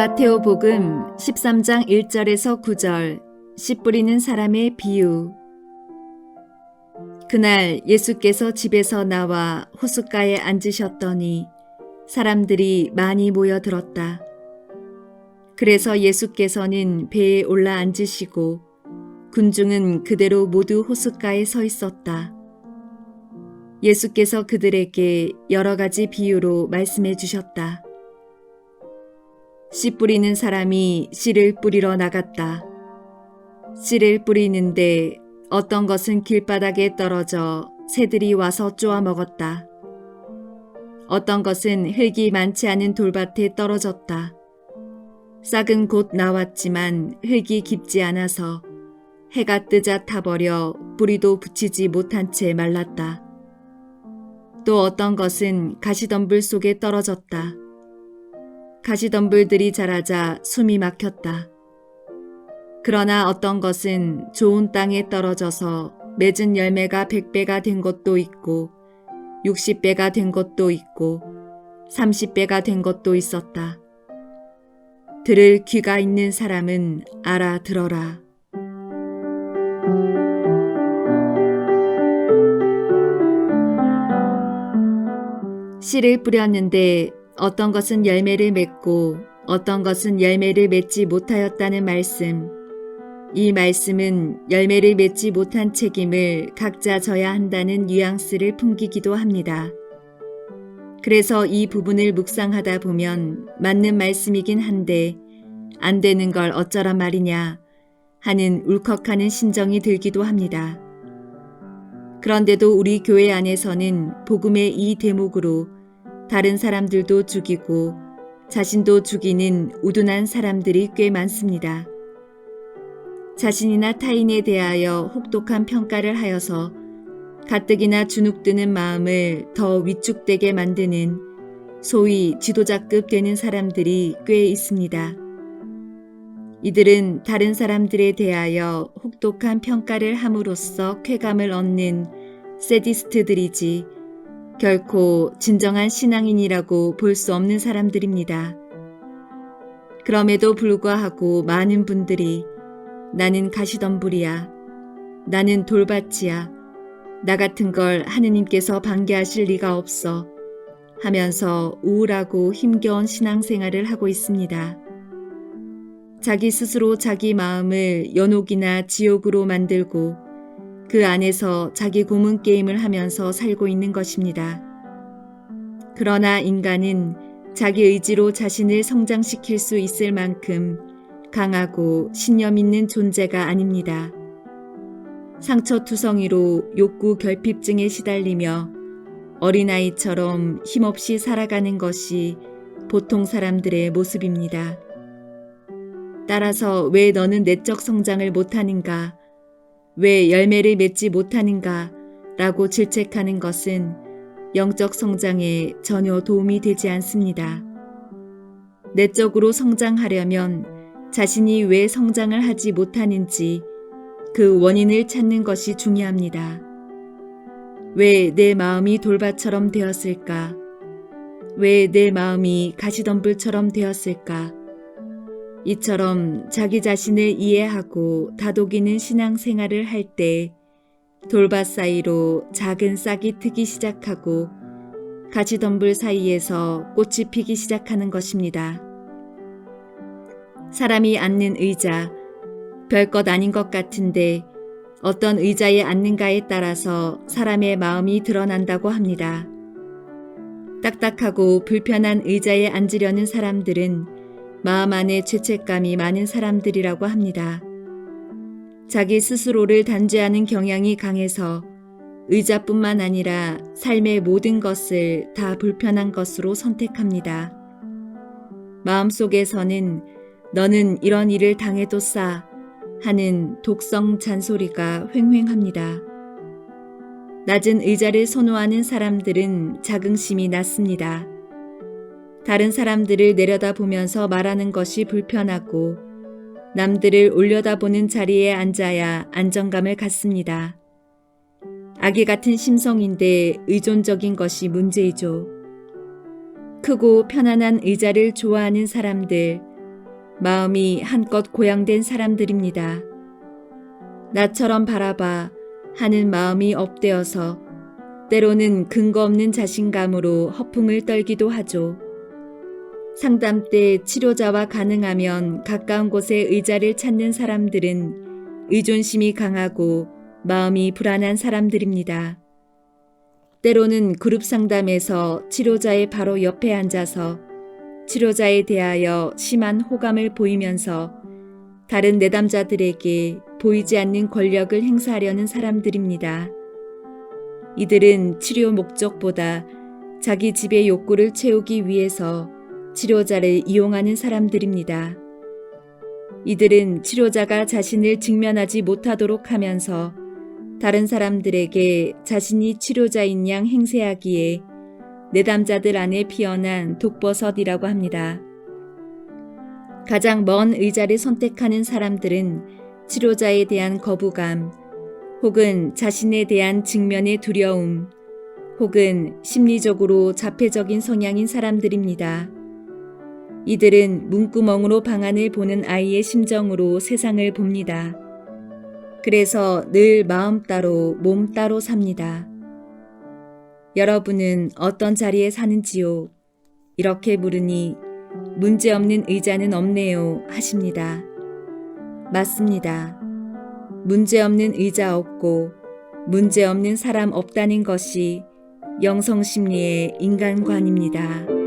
마테오복음 13장 1절에서 9절 씨 뿌리는 사람의 비유. 그날 예수께서 집에서 나와 호숫가에 앉으셨더니 사람들이 많이 모여들었다. 그래서 예수께서는 배에 올라 앉으시고 군중은 그대로 모두 호숫가에 서 있었다. 예수께서 그들에게 여러 가지 비유로 말씀해 주셨다. 씨 뿌리는 사람이 씨를 뿌리러 나갔다. 씨를 뿌리는데 어떤 것은 길바닥에 떨어져 새들이 와서 쪼아 먹었다. 어떤 것은 흙이 많지 않은 돌밭에 떨어졌다. 싹은 곧 나왔지만 흙이 깊지 않아서 해가 뜨자 타버려 뿌리도 붙이지 못한 채 말랐다. 또 어떤 것은 가시덤불 속에 떨어졌다. 가시덤불들이 자라자 숨이 막혔다. 그러나 어떤 것은 좋은 땅에 떨어져서 맺은 열매가 100배가 된 것도 있고 60배가 된 것도 있고 30배가 된 것도 있었다. 들을 귀가 있는 사람은 알아들어라. 씨를 뿌렸는데 어떤 것은 열매를 맺고 어떤 것은 열매를 맺지 못하였다는 말씀. 이 말씀은 열매를 맺지 못한 책임을 각자 져야 한다는 뉘앙스를 풍기기도 합니다. 그래서 이 부분을 묵상하다 보면 맞는 말씀이긴 한데 안 되는 걸 어쩌란 말이냐 하는 울컥하는 심정이 들기도 합니다. 그런데도 우리 교회 안에서는 복음의 이 대목으로 다른 사람들도 죽이고 자신도 죽이는 우둔한 사람들이 꽤 많습니다. 자신이나 타인에 대하여 혹독한 평가를 하여서 가뜩이나 주눅드는 마음을 더 위축되게 만드는 소위 지도자급 되는 사람들이 꽤 있습니다. 이들은 다른 사람들에 대하여 혹독한 평가를 함으로써 쾌감을 얻는 세디스트들이지 결코 진정한 신앙인이라고 볼 수 없는 사람들입니다. 그럼에도 불구하고 많은 분들이 나는 가시덤불이야, 나는 돌밭이야, 나 같은 걸 하느님께서 반겨하실 리가 없어 하면서 우울하고 힘겨운 신앙생활을 하고 있습니다. 자기 스스로 자기 마음을 연옥이나 지옥으로 만들고 그 안에서 자기 고문 게임을 하면서 살고 있는 것입니다. 그러나 인간은 자기 의지로 자신을 성장시킬 수 있을 만큼 강하고 신념 있는 존재가 아닙니다. 상처투성이로 욕구 결핍증에 시달리며 어린아이처럼 힘없이 살아가는 것이 보통 사람들의 모습입니다. 따라서 왜 너는 내적 성장을 못하는가? 왜 열매를 맺지 못하는가? 라고 질책하는 것은 영적 성장에 전혀 도움이 되지 않습니다. 내적으로 성장하려면 자신이 왜 성장을 하지 못하는지 그 원인을 찾는 것이 중요합니다. 왜 내 마음이 돌밭처럼 되었을까? 왜 내 마음이 가시덤불처럼 되었을까? 이처럼 자기 자신을 이해하고 다독이는 신앙생활을 할 때 돌밭 사이로 작은 싹이 트기 시작하고 가시덤불 사이에서 꽃이 피기 시작하는 것입니다. 사람이 앉는 의자, 별것 아닌 것 같은데 어떤 의자에 앉는가에 따라서 사람의 마음이 드러난다고 합니다. 딱딱하고 불편한 의자에 앉으려는 사람들은 마음 안에 죄책감이 많은 사람들이라고 합니다. 자기 스스로를 단죄하는 경향이 강해서 의자뿐만 아니라 삶의 모든 것을 다 불편한 것으로 선택합니다. 마음속에서는 너는 이런 일을 당해도 싸 하는 독성 잔소리가 횡횡합니다. 낮은 의자를 선호하는 사람들은 자긍심이 낮습니다. 다른 사람들을 내려다보면서 말하는 것이 불편하고 남들을 올려다보는 자리에 앉아야 안정감을 갖습니다. 아기 같은 심성인데 의존적인 것이 문제이죠. 크고 편안한 의자를 좋아하는 사람들, 마음이 한껏 고양된 사람들입니다. 나처럼 바라봐 하는 마음이 업되어서 때로는 근거 없는 자신감으로 허풍을 떨기도 하죠. 상담 때 치료자와 가능하면 가까운 곳에 의자를 찾는 사람들은 의존심이 강하고 마음이 불안한 사람들입니다. 때로는 그룹 상담에서 치료자의 바로 옆에 앉아서 치료자에 대하여 심한 호감을 보이면서 다른 내담자들에게 보이지 않는 권력을 행사하려는 사람들입니다. 이들은 치료 목적보다 자기 지배 욕구를 채우기 위해서 치료자를 이용하는 사람들입니다. 이들은 치료자가 자신을 직면하지 못하도록 하면서 다른 사람들에게 자신이 치료자인 양 행세하기에 내담자들 안에 피어난 독버섯이라고 합니다. 가장 먼 의자를 선택하는 사람들은 치료자에 대한 거부감, 혹은 자신에 대한 직면의 두려움, 혹은 심리적으로 자폐적인 성향인 사람들입니다. 이들은 문구멍으로 방안을 보는 아이의 심정으로 세상을 봅니다. 그래서 늘 마음 따로 몸 따로 삽니다. 여러분은 어떤 자리에 사는지요? 이렇게 물으니 문제없는 의자는 없네요 하십니다. 맞습니다. 문제없는 의자 없고 문제없는 사람 없다는 것이 영성심리의 인간관입니다.